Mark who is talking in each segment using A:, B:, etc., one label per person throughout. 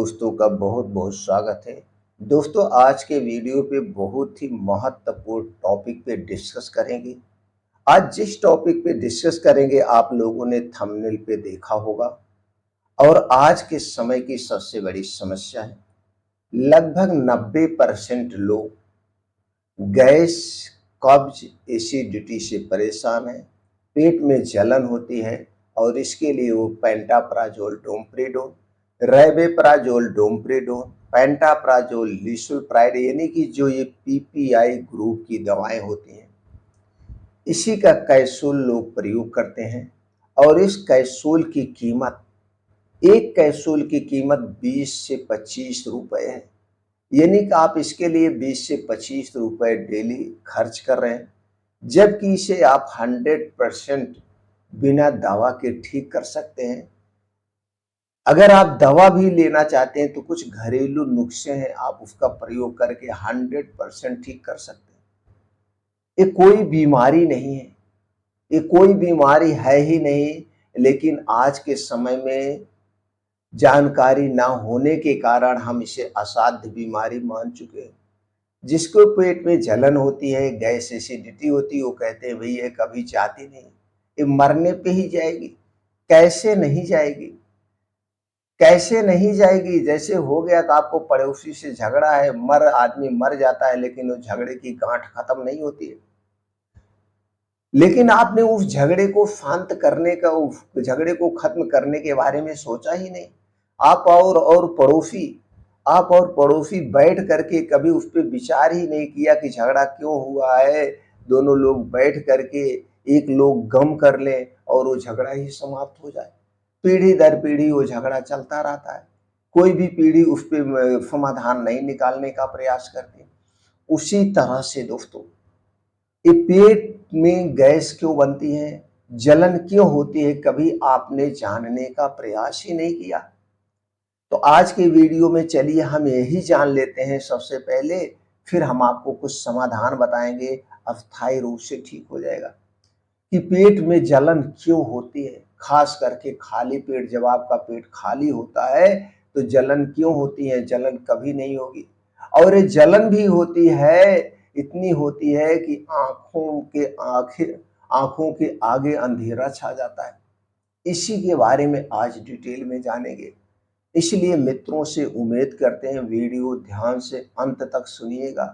A: दोस्तों का बहुत बहुत स्वागत है। दोस्तों, आज के वीडियो पे बहुत ही महत्वपूर्ण टॉपिक पे डिस्कस करेंगे। आज जिस टॉपिक पे डिस्कस करेंगे आप लोगों ने थंबनेल पे देखा होगा और आज के समय की सबसे बड़ी समस्या है। लगभग 90% लोग गैस, कब्ज, एसिडिटी से परेशान हैं। पेट में जलन होती है और इसके लिए वो पेंटाप्राजोल, डोमप्रिडोन, रेबेप्राजोल, डोमप्रिडोन, पेंटाप्राजोल, लिसुल्प्राइड यानी कि जो ये पीपीआई ग्रुप की दवाएं होती हैं, इसी का कैप्सूल लोग प्रयोग करते हैं। और इस कैप्सूल की कीमत, एक कैप्सूल की कीमत 20 से 25 रुपए है। यानी कि आप इसके लिए 20 से 25 रुपए डेली खर्च कर रहे हैं, जबकि इसे आप 100% बिना दवा के ठीक कर सकते हैं। अगर आप दवा भी लेना चाहते हैं तो कुछ घरेलू नुस्खे हैं, आप उसका प्रयोग करके 100% ठीक कर सकते हैं। ये कोई बीमारी नहीं है, ये कोई बीमारी है ही नहीं, लेकिन आज के समय में जानकारी ना होने के कारण हम इसे असाध्य बीमारी मान चुके हैं। जिसको पेट में जलन होती है, गैस, एसिडिटी होती है, वो कहते हैं भई ये कभी जाती नहीं, ये मरने पे ही जाएगी। कैसे नहीं जाएगी? कैसे नहीं जाएगी? जैसे हो गया कि आपको पड़ोसी से झगड़ा है, आदमी मर जाता है, लेकिन उस झगड़े की गांठ खत्म नहीं होती है। लेकिन आपने उस झगड़े को शांत करने का, उस झगड़े को खत्म करने के बारे में सोचा ही नहीं। आप और पड़ोसी बैठ करके कभी उस पर विचार ही नहीं किया कि झगड़ा क्यों हुआ है। दोनों लोग बैठ करके एक लोग गम कर लें और वो झगड़ा ही समाप्त हो जाए। पीढ़ी दर पीढ़ी वो झगड़ा चलता रहता है, कोई भी पीढ़ी उस पर समाधान नहीं निकालने का प्रयास करती। उसी तरह से दोस्तों, ये पेट में गैस क्यों बनती है, जलन क्यों होती है, कभी आपने जानने का प्रयास ही नहीं किया। तो आज के वीडियो में चलिए हम यही जान लेते हैं सबसे पहले, फिर हम आपको कुछ समाधान बताएंगे, अस्थायी रूप से ठीक हो जाएगा कि पेट में जलन क्यों होती है। खास करके खाली पेट, जब आपका पेट खाली होता है तो जलन क्यों होती है? जलन कभी नहीं होगी। और ये जलन भी होती है, इतनी होती है कि आंखों के आगे अंधेरा छा जाता है। इसी के बारे में आज डिटेल में जानेंगे। इसलिए मित्रों से उम्मीद करते हैं वीडियो ध्यान से अंत तक सुनिएगा,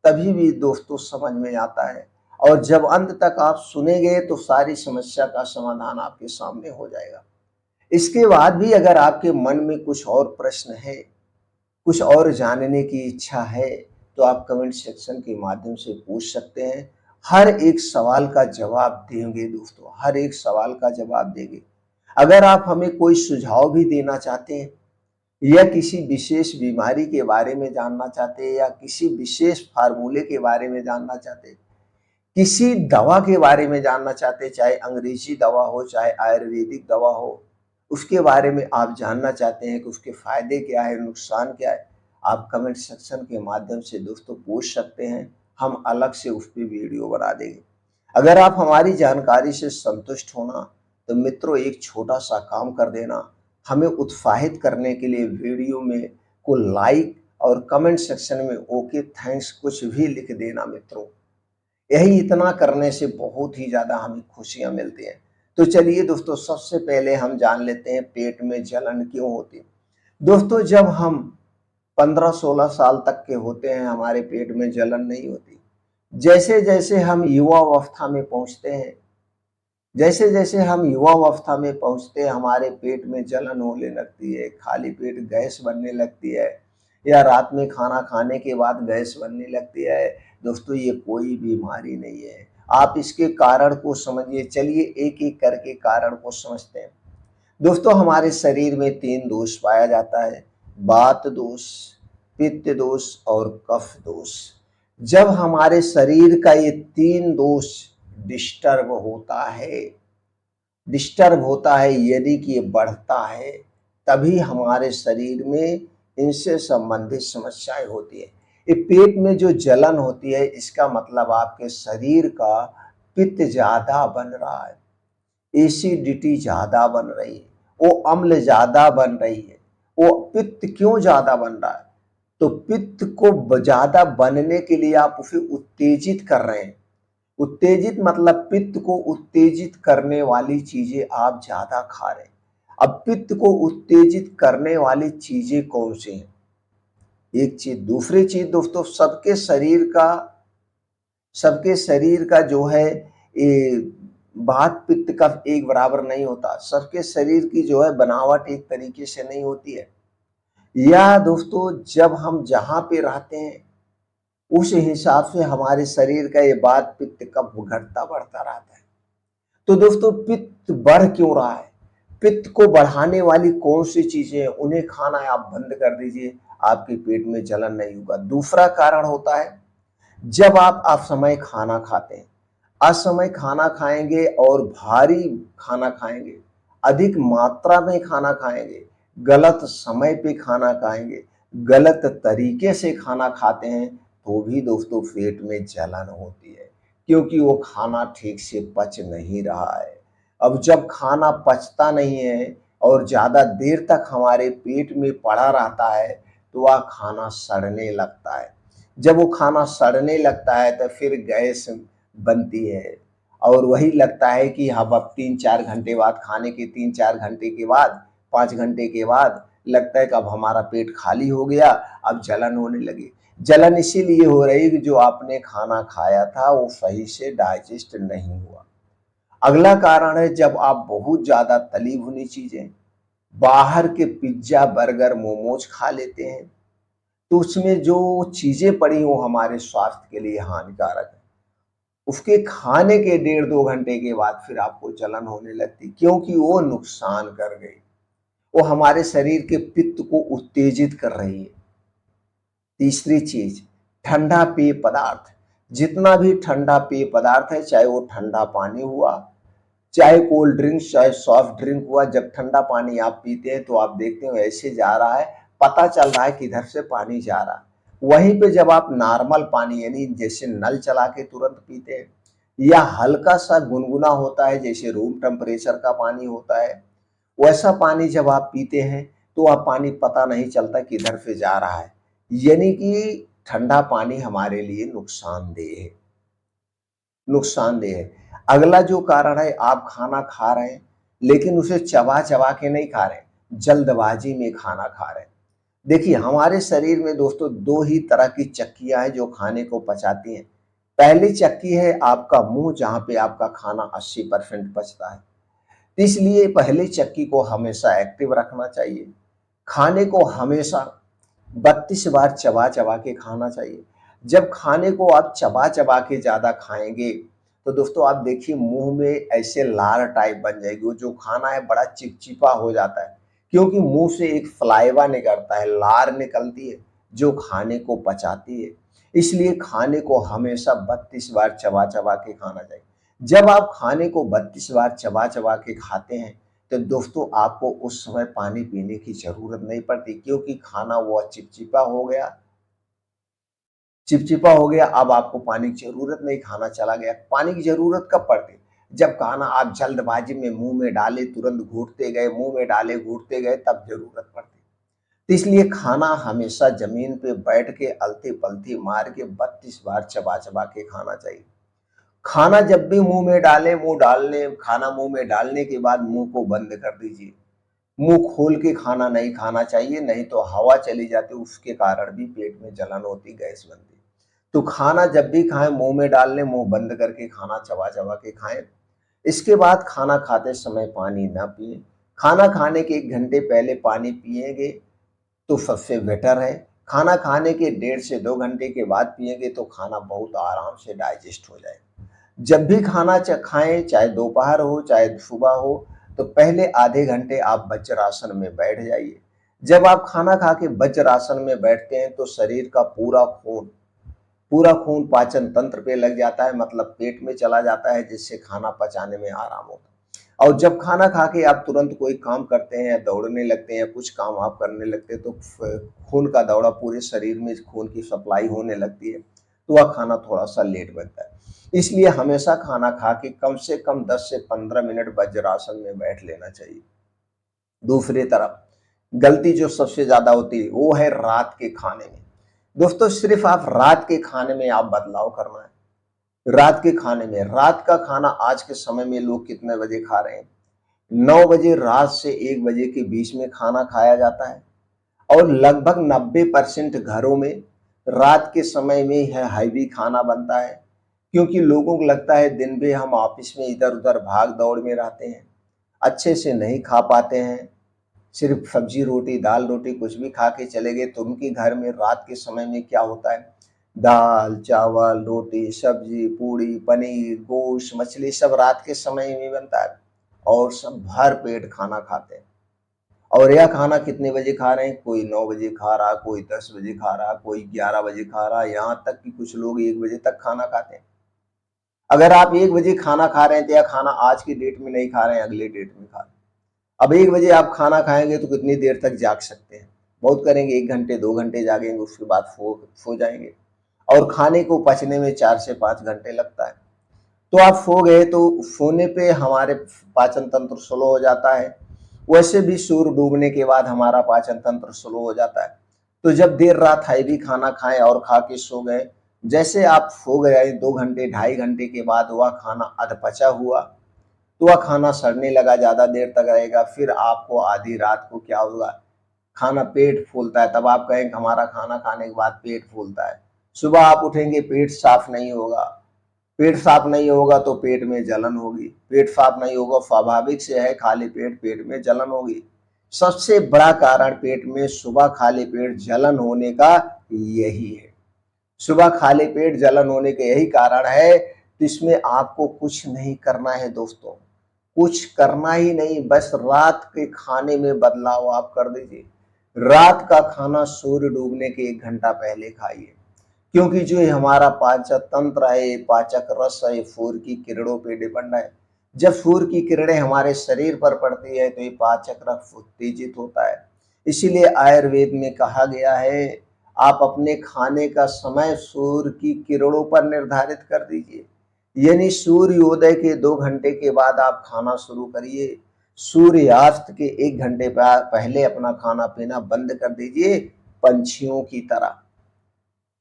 A: तभी भी दोस्तों समझ में आता है। और जब अंत तक आप सुनेंगे तो सारी समस्या का समाधान आपके सामने हो जाएगा। इसके बाद भी अगर आपके मन में कुछ और प्रश्न है, कुछ और जानने की इच्छा है, तो आप कमेंट सेक्शन के माध्यम से पूछ सकते हैं। हर एक सवाल का जवाब देंगे दोस्तों, हर एक सवाल का जवाब देंगे। अगर आप हमें कोई सुझाव भी देना चाहते हैं या किसी विशेष बीमारी के बारे में जानना चाहते हैं या किसी विशेष फार्मूले के बारे में जानना चाहते हैं, किसी दवा के बारे में जानना चाहते हैं, चाहे अंग्रेजी दवा हो, चाहे आयुर्वेदिक दवा हो, उसके बारे में आप जानना चाहते हैं कि उसके फायदे क्या है, नुकसान क्या है, आप कमेंट सेक्शन के माध्यम से दोस्तों पूछ सकते हैं। हम अलग से उस पर वीडियो बना देंगे। अगर आप हमारी जानकारी से संतुष्ट होना तो मित्रों एक छोटा सा काम कर देना, हमें उत्साहित करने के लिए वीडियो में को लाइक और कमेंट सेक्शन में ओके थैंक्स कुछ भी लिख देना मित्रों। यही इतना करने से बहुत ही ज़्यादा हमें खुशियाँ मिलती हैं। तो चलिए दोस्तों, सबसे पहले हम जान लेते हैं पेट में जलन क्यों होती है। दोस्तों, जब हम 15-16 साल तक के होते हैं हमारे पेट में जलन नहीं होती। जैसे जैसे हम युवावस्था में पहुंचते हैं, जैसे जैसे हम युवावस्था में पहुंचते हैं हमारे पेट में जलन होने लगती है, खाली पेट गैस बनने लगती है या रात में खाना खाने के बाद गैस बनने लगती है। दोस्तों, ये कोई बीमारी नहीं है। आप इसके कारण को समझिए। चलिए एक एक करके कारण को समझते हैं। दोस्तों, हमारे शरीर में 3 दोष पाया जाता है, वात दोष, पित्त दोष और कफ दोष। जब हमारे शरीर का ये 3 दोष डिस्टर्ब होता है यदि कि ये बढ़ता है, तभी हमारे शरीर में इनसे संबंधित समस्याएं होती है। ये पेट में जो जलन होती है, इसका मतलब आपके शरीर का पित्त ज्यादा बन रहा है, एसिडिटी ज्यादा बन रही है, वो अम्ल ज्यादा बन रही है, वो पित्त क्यों ज्यादा बन रहा है? तो पित्त को ज्यादा बनने के लिए आप उसे उत्तेजित कर रहे हैं। उत्तेजित मतलब पित्त को उत्तेजित करने वाली चीजें आप ज्यादा खा रहे हैं। अब पित्त को उत्तेजित करने वाली चीजें कौन सी हैं? एक चीज। दूसरी चीज दोस्तों, सबके शरीर का जो है ये वात पित्त कफ एक बराबर नहीं होता। सबके शरीर की जो है बनावट एक तरीके से नहीं होती है। या दोस्तों, जब हम जहां पे रहते हैं उस हिसाब से हमारे शरीर का ये वात पित्त कफ घटता बढ़ता रहता है। तो दोस्तों, पित्त बढ़ क्यों रहा है? पित्त को बढ़ाने वाली कौन सी चीजें हैं, उन्हें खाना है आप बंद कर दीजिए, आपके पेट में जलन नहीं होगा। दूसरा कारण होता है, जब आप असमय खाना खाते हैं, असमय खाना खाएंगे और भारी खाना खाएंगे, अधिक मात्रा में खाना खाएंगे, गलत समय पे खाना खाएंगे, गलत तरीके से खाना खाते हैं, तो भी दोस्तों पेट में जलन होती है, क्योंकि वो खाना ठीक से पच नहीं रहा है। अब जब खाना पचता नहीं है और ज्यादा देर तक हमारे पेट में पड़ा रहता है, तो वह खाना सड़ने लगता है। जब वो खाना सड़ने लगता है तो फिर गैस बनती है, और वही लगता है कि हम अब 3-4 घंटे बाद, खाने के 3-4 घंटे के बाद, 5 घंटे के बाद लगता है कि अब हमारा पेट खाली हो गया, अब जलन होने लगी। जलन इसीलिए हो रही कि जो आपने खाना खाया था वो सही से डाइजेस्ट नहीं हुआ। अगला कारण है, जब आप बहुत ज्यादा तली भुनी चीजें, बाहर के पिज्जा बर्गर मोमोज खा लेते हैं, तो उसमें जो चीजें पड़ी वो हमारे स्वास्थ्य के लिए हानिकारक है। उसके खाने के 1.5-2 घंटे के बाद फिर आपको जलन होने लगती, क्योंकि वो नुकसान कर गई, वो हमारे शरीर के पित्त को उत्तेजित कर रही है। तीसरी चीज, ठंडा पेय पदार्थ। जितना भी ठंडा पेय पदार्थ है, चाहे वो ठंडा पानी हुआ, चाहे कोल्ड ड्रिंक्स, चाहे सॉफ्ट ड्रिंक हुआ, जब ठंडा पानी आप पीते हैं तो आप देखते हो ऐसे जा रहा है, पता चल रहा है किधर से पानी जा रहा है। वहीं पे जब आप नॉर्मल पानी, यानी जैसे नल चला के तुरंत पीते हैं, या हल्का सा गुनगुना होता है जैसे रूम टेम्परेचर का पानी होता है, वैसा पानी जब आप पीते हैं तो वह पानी पता नहीं चलता किधर से जा रहा है। यानी कि ठंडा पानी हमारे लिए नुकसानदेह है। अगला जो कारण है, आप खाना खा रहे हैं लेकिन उसे चबा चबा के नहीं खा रहे हैं, जल्दबाजी में खाना खा रहे हैं। देखिए, हमारे शरीर में दोस्तों दो ही तरह की चक्कियां हैं जो खाने को पचाती हैं। पहली चक्की है आपका मुंह, जहां पे आपका खाना 80% पचता है। इसलिए पहली चक्की को हमेशा एक्टिव रखना चाहिए। खाने को हमेशा 32 बार चबा चबा के खाना चाहिए। जब खाने को आप चबा चबा के ज्यादा खाएंगे तो दोस्तों आप देखिए मुंह में ऐसे लार टाइप बन जाएगी, वो जो खाना है बड़ा चिपचिपा हो जाता है, क्योंकि मुंह से एक सलाइवा निकलता है, लार निकलती है जो खाने को पचाती है। इसलिए खाने को हमेशा 32 बार चबा चबा के खाना चाहिए। जब आप खाने को 32 बार चबा चबा के खाते हैं तो दोस्तों आपको उस समय पानी पीने की जरूरत नहीं पड़ती, क्योंकि खाना वो चिपचिपा हो गया। अब आपको पानी की जरूरत नहीं, खाना चला गया। पानी की जरूरत कब पड़ती? जब खाना आप जल्दबाजी में मुंह में डाले, तुरंत घूटते गए, मुंह में डाले घूटते गए, तब जरूरत पड़ती। तो इसलिए खाना हमेशा जमीन पे बैठ के अलती पलती मार के 32 बार चबा चबा के खाना चाहिए। खाना जब भी मुंह में डाले, खाना मुंह में डालने के बाद मुंह को बंद कर दीजिए। मुंह खोल के खाना नहीं खाना चाहिए, नहीं तो हवा चली जाती, उसके कारण भी पेट में जलन होती, गैस बनती। तो खाना जब भी खाएं मुंह में डाल लें, मुंह बंद करके खाना चबा चबा के खाएं। इसके बाद खाना खाते समय पानी ना पिए। खाना खाने के 1 घंटे पहले पानी पिएंगे तो सबसे बेटर है। खाना खाने के 1.5 से 2 घंटे के बाद पिएंगे तो खाना बहुत आराम से डाइजेस्ट हो जाएगा। जब भी खाना खाएं, चाहे दोपहर हो चाहे सुबह हो, तो पहले आधे घंटे आप वज्रासन में बैठ जाइए। जब आप खाना खा के वज्रासन में बैठते हैं तो शरीर का पूरा खून पाचन तंत्र पे लग जाता है, मतलब पेट में चला जाता है, जिससे खाना पचाने में आराम होता है। और जब खाना खा के आप तुरंत कोई काम करते हैं या दौड़ने लगते हैं या कुछ काम आप करने लगते हैं तो खून का दौरा, पूरे शरीर में खून की सप्लाई होने लगती है, तो वह खाना थोड़ा सा लेट बनता है। इसलिए हमेशा खाना खा के कम से कम 10 से 15 मिनट वज्रासन में बैठ लेना चाहिए। दूसरी तरफ गलती जो सबसे ज्यादा होती है वो है रात के खाने में। दोस्तों सिर्फ आप रात के खाने में आप बदलाव करना है। रात के खाने में, रात का खाना आज के समय में लोग कितने बजे खा रहे हैं? 9 बजे, रात से 1 बजे के बीच में खाना खाया जाता है। और लगभग 90% घरों में रात के समय में यह हैवी खाना बनता है, क्योंकि लोगों को लगता है दिन भर हम ऑफिस में इधर उधर भाग दौड़ में रहते हैं, अच्छे से नहीं खा पाते हैं, सिर्फ सब्जी रोटी दाल रोटी कुछ भी खा के चले गए। तो उनके घर में रात के समय में क्या होता है, दाल चावल रोटी सब्जी पूड़ी पनीर गोश्त मछली सब रात के समय में बनता है, और सब भर पेट खाना खाते हैं। और यह खाना कितने बजे खा रहे हैं? कोई 9 बजे खा रहा, कोई 10 बजे खा रहा, कोई 11 बजे खा रहा, यहाँ तक कि कुछ लोग 1 बजे तक खाना खाते हैं। अगर आप 1 बजे खाना खा रहे हैं तो यह खाना आज की डेट में नहीं खा रहे हैं, अगले डेट में खा रहे हैं। अब 1 बजे आप खाना खाएंगे तो कितनी देर तक जाग सकते हैं? बहुत करेंगे 1 घंटे 2 घंटे जागेंगे, उसके बाद सो जाएंगे। और खाने को पचने में 4 से 5 घंटे लगता है। तो आप सो गए तो सोने पे हमारे पाचन तंत्र स्लो हो जाता है। वैसे भी सूर्य डूबने के बाद हमारा पाचन तंत्र स्लो हो जाता है। तो जब देर रात हैवी खाना खाएं और खा के सो गए, जैसे आप सो गए 2 घंटे 2.5 घंटे के बाद वह खाना अधपचा हुआ, तो वह खाना सड़ने लगा, ज्यादा देर तक रहेगा। फिर आपको आधी रात को क्या होगा, खाना पेट फूलता है। तब आप कहेंगे हमारा खाना खाने के बाद पेट फूलता है। सुबह आप उठेंगे पेट साफ नहीं होगा, पेट साफ नहीं होगा तो पेट में जलन होगी, पेट साफ नहीं होगा स्वाभाविक से है खाली पेट पेट में जलन होगी। सबसे बड़ा कारण पेट में सुबह खाली पेट जलन होने का यही है। सुबह खाली पेट जलन होने के यही कारण है। तो इसमें आपको कुछ नहीं करना है दोस्तों, कुछ करना ही नहीं, बस रात के खाने में बदलाव आप कर दीजिए। रात का खाना सूर्य डूबने के 1 घंटा पहले खाइए, क्योंकि जो ये हमारा पाचक तंत्र है, पाचक रस है, सूर्य की किरणों पे डिपेंड है। जब सूर्य की किरणें हमारे शरीर पर पड़ती है तो ये पाचक रस उत्तेजित होता है। इसीलिए आयुर्वेद में कहा गया है आप अपने खाने का समय सूर्य की किरणों पर निर्धारित कर दीजिए। यानी सूर्योदय के 2 घंटे के बाद आप खाना शुरू करिए, सूर्यास्त के 1 घंटे पहले अपना खाना पीना बंद कर दीजिए। पंछियों की तरह,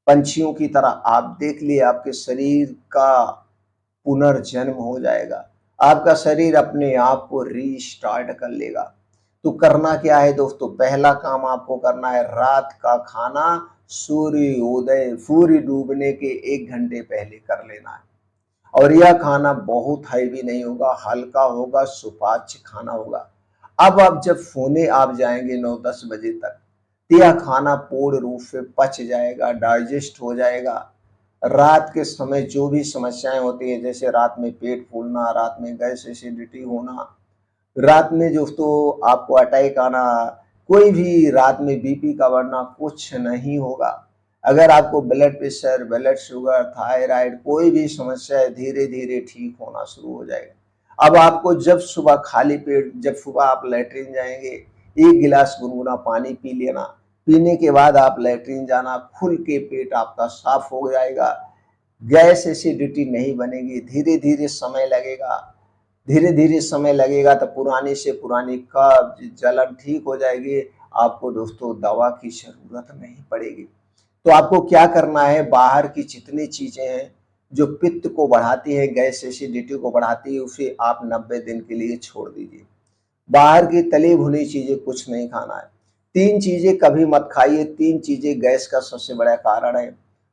A: पंछियों की तरह आप देख लिए आपके शरीर का पुनर्जन्म हो जाएगा, आपका शरीर अपने आप को रीस्टार्ट कर लेगा। तो करना क्या है दोस्तों, पहला काम आपको करना है रात का खाना सूर्योदय सूर्य डूबने के 1 घंटे पहले कर लेना है। और यह खाना बहुत हैवी नहीं होगा, हल्का होगा, सुपाच्य खाना होगा। अब आप जब सोने आप जाएंगे 9-10 बजे तक, तो यह खाना पूर्ण रूप से पच जाएगा, डाइजेस्ट हो जाएगा। रात के समय जो भी समस्याएं होती है, जैसे रात में पेट फूलना, रात में गैस एसिडिटी होना, रात में दोस्तों आपको अटैक आना, कोई भी रात में बीपी का बढ़ना, कुछ नहीं होगा। अगर आपको blood pressure blood sugar thyroid कोई भी समस्या है, धीरे धीरे ठीक होना शुरू हो जाएगा। अब आपको जब सुबह खाली पेट, जब सुबह आप लेटरिन जाएंगे, 1 गिलास गुनगुना पानी पी लेना, पीने के बाद आप लेटरिन जाना, खुल के पेट आपका साफ हो जाएगा, गैस एसिडिटी नहीं बनेगी। धीरे धीरे समय लगेगा, धीरे धीरे समय लगेगा तो पुरानी से पुरानी कब्ज जलन ठीक हो जाएगी। आपको दोस्तों दवा की जरूरत नहीं पड़ेगी। तो आपको क्या करना है, बाहर की जितनी चीजें हैं जो पित्त को बढ़ाती है, गैस एसिडिटी को बढ़ाती है, उसे आप 90 दिन के लिए छोड़ दीजिए। बाहर की तली भुनी चीजें कुछ नहीं खाना है। 3 चीजें कभी मत खाइए, 3 चीजें गैस का सबसे बड़ा कारण है।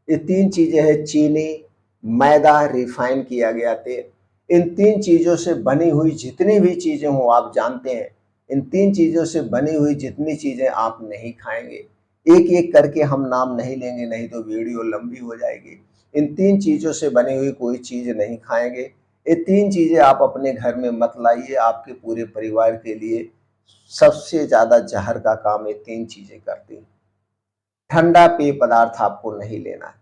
A: ये 3 चीजें है चीनी, मैदा, रिफाइन किया गया तेल। इन 3 चीजों से बनी हुई जितनी भी चीजें हो आप जानते हैं, इन 3 चीजों से बनी हुई जितनी चीजें आप नहीं खाएंगे। एक एक करके हम नाम नहीं लेंगे, नहीं तो वीडियो लंबी हो जाएगी। इन 3 चीजों से बनी हुई कोई चीज नहीं खाएंगे। ये 3 चीजें आप अपने घर में मत लाइए, आपके पूरे परिवार के लिए सबसे ज्यादा जहर का काम ये 3 चीजें करती हैं। ठंडा पेय पदार्थ आपको नहीं लेना है।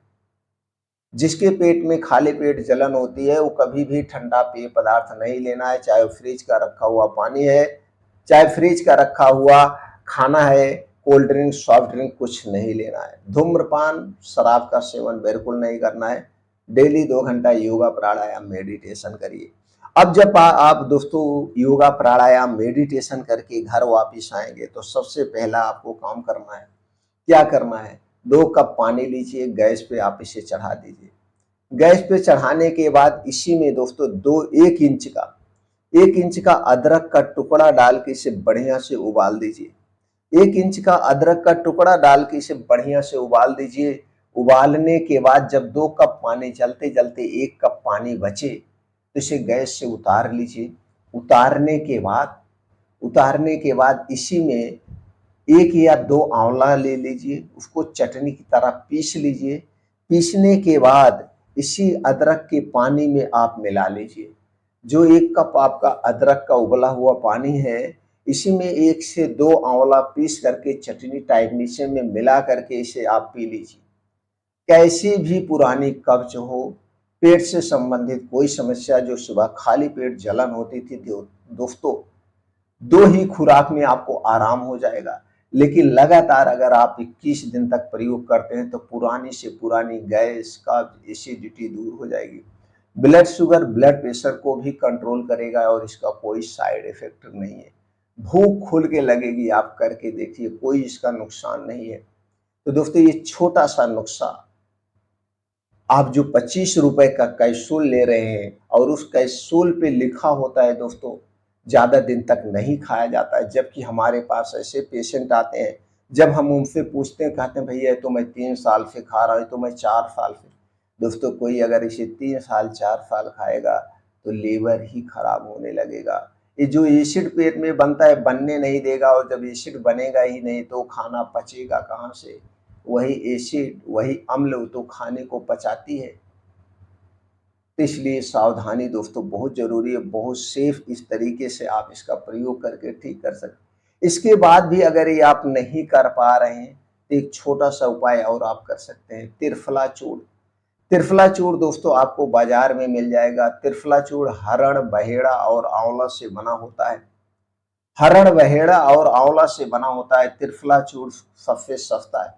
A: जिसके पेट में खाली पेट जलन होती है वो कभी भी ठंडा पेय पदार्थ नहीं लेना है, चाहे फ्रिज का रखा हुआ पानी है, चाहे फ्रिज का रखा हुआ खाना है, कोल्ड ड्रिंक सॉफ्ट ड्रिंक कुछ नहीं लेना है। धूम्रपान शराब का सेवन बिल्कुल नहीं करना है। डेली 2 घंटा योगा प्राणायाम मेडिटेशन करिए। अब जब आप दोस्तों योगा प्राणायाम मेडिटेशन करके घर वापिस आएंगे तो सबसे पहला आपको काम करना है, क्या करना है, 2 कप पानी लीजिए, गैस पे आप इसे चढ़ा दीजिए। गैस पे चढ़ाने के बाद इसी में दोस्तों 1 इंच का अदरक का टुकड़ा डाल के इसे बढ़िया से उबाल दीजिए। 1 इंच का अदरक का टुकड़ा डाल के इसे बढ़िया से उबाल दीजिए। उबालने के बाद जब 2 कप पानी जलते जलते 1 कप पानी बचे तो इसे गैस से उतार लीजिए। उतारने के बाद इसी में 1 या 2 आंवला ले लीजिए, उसको चटनी की तरह पीस लीजिए। पीसने के बाद इसी अदरक के पानी में आप मिला लीजिए। जो 1 कप आपका अदरक का उबला हुआ पानी है, इसी में 1 से 2 आंवला पीस करके चटनी टाइप नीचे में मिला करके इसे आप पी लीजिए। कैसी भी पुरानी कब्ज हो, पेट से संबंधित कोई समस्या, जो सुबह खाली पेट जलन होती थी दोस्तों, 2 ही खुराक में आपको आराम हो जाएगा। लेकिन लगातार अगर आप 21 दिन तक प्रयोग करते हैं तो पुरानी से पुरानी गैस, कब्ज, एसिडिटी दूर हो जाएगी। ब्लड शुगर, ब्लड प्रेशर को भी कंट्रोल करेगा और इसका कोई साइड इफेक्ट नहीं है। भूख खुल के लगेगी, आप करके देखिए, कोई इसका नुकसान नहीं है। तो दोस्तों ये छोटा सा नुस्खा, आप जो 25 रुपए का कैप्सूल ले रहे हैं और उस कैप्सूल पे लिखा होता है दोस्तों ज़्यादा दिन तक नहीं खाया जाता है, जबकि हमारे पास ऐसे पेशेंट आते हैं, जब हम उनसे पूछते हैं, कहते हैं भैया तो मैं 3 साल से खा रहा हूँ, तो मैं 4 साल से। दोस्तों कोई अगर इसे 3 साल 4 साल खाएगा तो लीवर ही खराब होने लगेगा। ये जो एसिड पेट में बनता है बनने नहीं देगा, और जब एसिड बनेगा ही नहीं तो खाना पचेगा कहाँ से। वही एसिड, वही अम्ल तो खाने को पचाती है। तो इसलिए सावधानी दोस्तों बहुत जरूरी है, बहुत सेफ इस तरीके से आप इसका प्रयोग करके ठीक कर सकते। इसके बाद भी अगर ये आप नहीं कर पा रहे हैं तो एक छोटा सा उपाय और आप कर सकते हैं, त्रिफला चूर्ण। त्रिफला चूर्ण दोस्तों आपको बाजार में मिल जाएगा। त्रिफला चूर्ण हरण, बहेड़ा और आंवला से बना होता है। हरण, बहेड़ा और आंवला से बना होता है। त्रिफला चूर्ण सबसे सस्ता है।